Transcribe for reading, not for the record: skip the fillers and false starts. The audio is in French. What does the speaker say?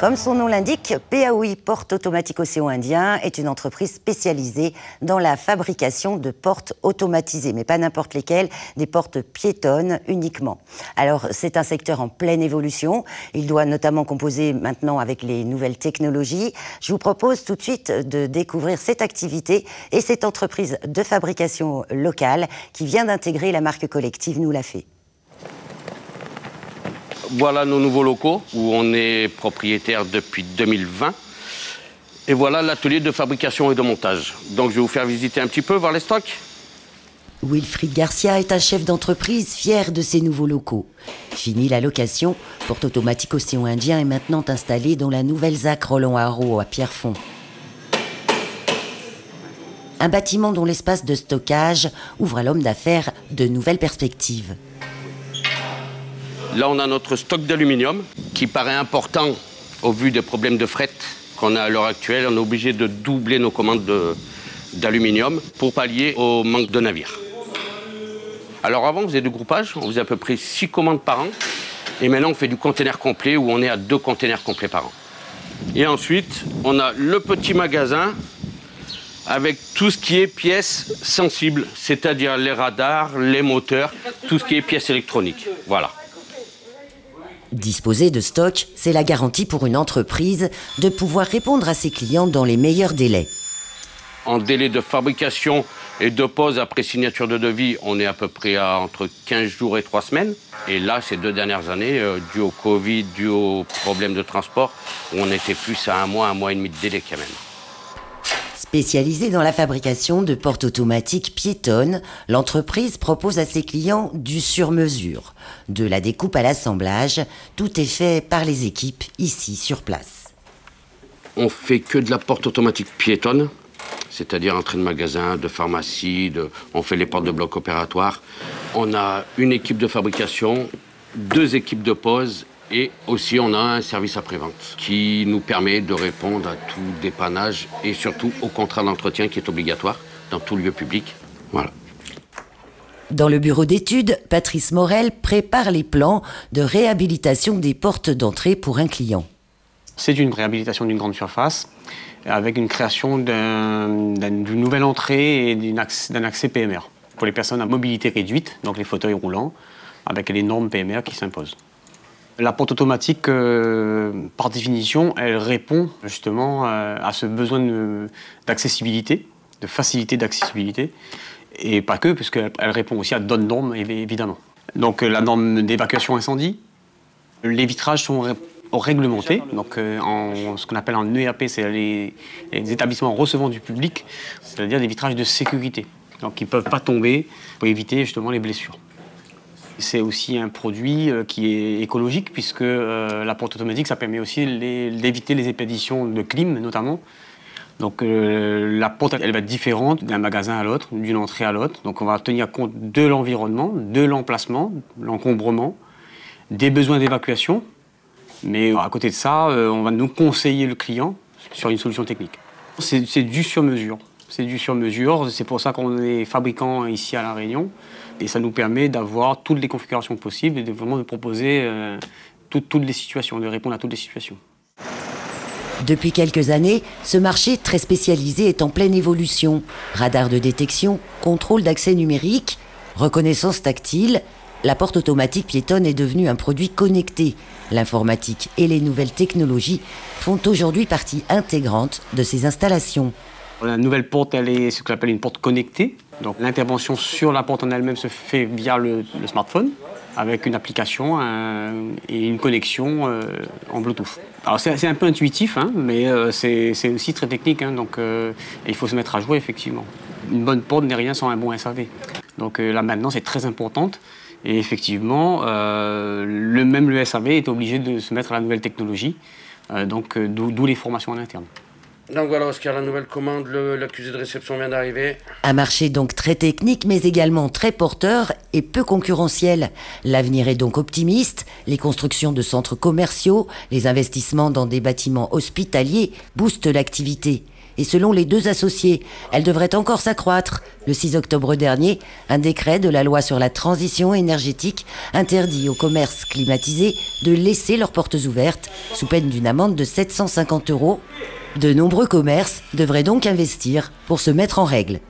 Comme son nom l'indique, PAOI Porte Automatique Océan Indien est une entreprise spécialisée dans la fabrication de portes automatisées, mais pas n'importe lesquelles, des portes piétonnes uniquement. Alors, c'est un secteur en pleine évolution. Il doit notamment composer maintenant avec les nouvelles technologies. Je vous propose tout de suite de découvrir cette activité et cette entreprise de fabrication locale qui vient d'intégrer la marque collective Nous l'a fait. Voilà nos nouveaux locaux où on est propriétaire depuis 2020. Et voilà l'atelier de fabrication et de montage. Donc je vais vous faire visiter un petit peu, voir les stocks. Wilfried Garcia est un chef d'entreprise fier de ses nouveaux locaux. Fini la location, Porte Automatique Océan Indien est maintenant installée dans la nouvelle ZAC Roland-Haro à Pierrefonds. Un bâtiment dont l'espace de stockage ouvre à l'homme d'affaires de nouvelles perspectives. Là, on a notre stock d'aluminium qui paraît important au vu des problèmes de fret qu'on a à l'heure actuelle. On est obligé de doubler nos commandes d'aluminium pour pallier au manque de navires. Alors avant, on faisait du groupage, on faisait à peu près 6 commandes par an. Et maintenant, on fait du container complet où on est à 2 containers complets par an. Et ensuite, on a le petit magasin avec tout ce qui est pièces sensibles, c'est-à-dire les radars, les moteurs, tout ce qui est pièces électroniques. Voilà. Disposer de stock, c'est la garantie pour une entreprise de pouvoir répondre à ses clients dans les meilleurs délais. En délai de fabrication et de pose après signature de devis, on est à peu près à entre 15 jours et 3 semaines. Et là, ces 2 dernières années, dû au Covid, dû aux problèmes de transport, on était plus à un mois et demi de délai quand même. Spécialisée dans la fabrication de portes automatiques piétonnes, l'entreprise propose à ses clients du sur-mesure. De la découpe à l'assemblage, tout est fait par les équipes ici sur place. On fait que de la porte automatique piétonne, c'est-à-dire entrée de magasin, de pharmacie, on fait les portes de bloc opératoire. On a une équipe de fabrication, 2 équipes de pose. Et aussi, on a un service après-vente qui nous permet de répondre à tout dépannage et surtout au contrat d'entretien qui est obligatoire dans tout lieu public. Voilà. Dans le bureau d'études, Patrice Morel prépare les plans de réhabilitation des portes d'entrée pour un client. C'est une réhabilitation d'une grande surface avec une création d'une nouvelle entrée et d'un accès PMR pour les personnes à mobilité réduite, donc les fauteuils roulants, avec les normes PMR qui s'imposent. La porte automatique, par définition, elle répond justement à ce besoin d'accessibilité, de facilité d'accessibilité, et pas que, puisqu'elle répond aussi à d'autres normes, évidemment. Donc la norme d'évacuation incendie, les vitrages sont réglementés, donc ce qu'on appelle en ERP, c'est les établissements recevant du public, c'est-à-dire des vitrages de sécurité, donc qui ne peuvent pas tomber pour éviter justement les blessures. C'est aussi un produit qui est écologique puisque la porte automatique, ça permet aussi d'éviter les expéditions de clim notamment. Donc la porte, elle va être différente d'un magasin à l'autre, d'une entrée à l'autre. Donc on va tenir compte de l'environnement, de l'emplacement, l'encombrement, des besoins d'évacuation. Mais à côté de ça, on va nous conseiller le client sur une solution technique. C'est du sur-mesure. C'est du sur-mesure, c'est pour ça qu'on est fabricant ici à La Réunion. Et ça nous permet d'avoir toutes les configurations possibles et de vraiment de proposer toutes les situations, de répondre à toutes les situations. Depuis quelques années, ce marché très spécialisé est en pleine évolution. Radar de détection, contrôle d'accès numérique, reconnaissance tactile, la porte automatique piétonne est devenue un produit connecté. L'informatique et les nouvelles technologies font aujourd'hui partie intégrante de ces installations. La nouvelle porte, elle est ce qu'on appelle une porte connectée. Donc l'intervention sur la porte en elle-même se fait via le smartphone, avec une application et une connexion en Bluetooth. Alors c'est un peu intuitif, hein, mais c'est aussi très technique, hein, donc il faut se mettre à jouer effectivement. Une bonne porte n'est rien sans un bon SAV. Donc là maintenant c'est très importante. Et effectivement, le SAV est obligé de se mettre à la nouvelle technologie, d'où les formations en interne. Donc voilà Oscar, la nouvelle commande, l'accusé de réception vient d'arriver. Un marché donc très technique mais également très porteur et peu concurrentiel. L'avenir est donc optimiste, les constructions de centres commerciaux, les investissements dans des bâtiments hospitaliers boostent l'activité. Et selon les 2 associés, elle devrait encore s'accroître. Le 6 octobre dernier, un décret de la loi sur la transition énergétique interdit aux commerces climatisés de laisser leurs portes ouvertes, sous peine d'une amende de 750 €. De nombreux commerces devraient donc investir pour se mettre en règle.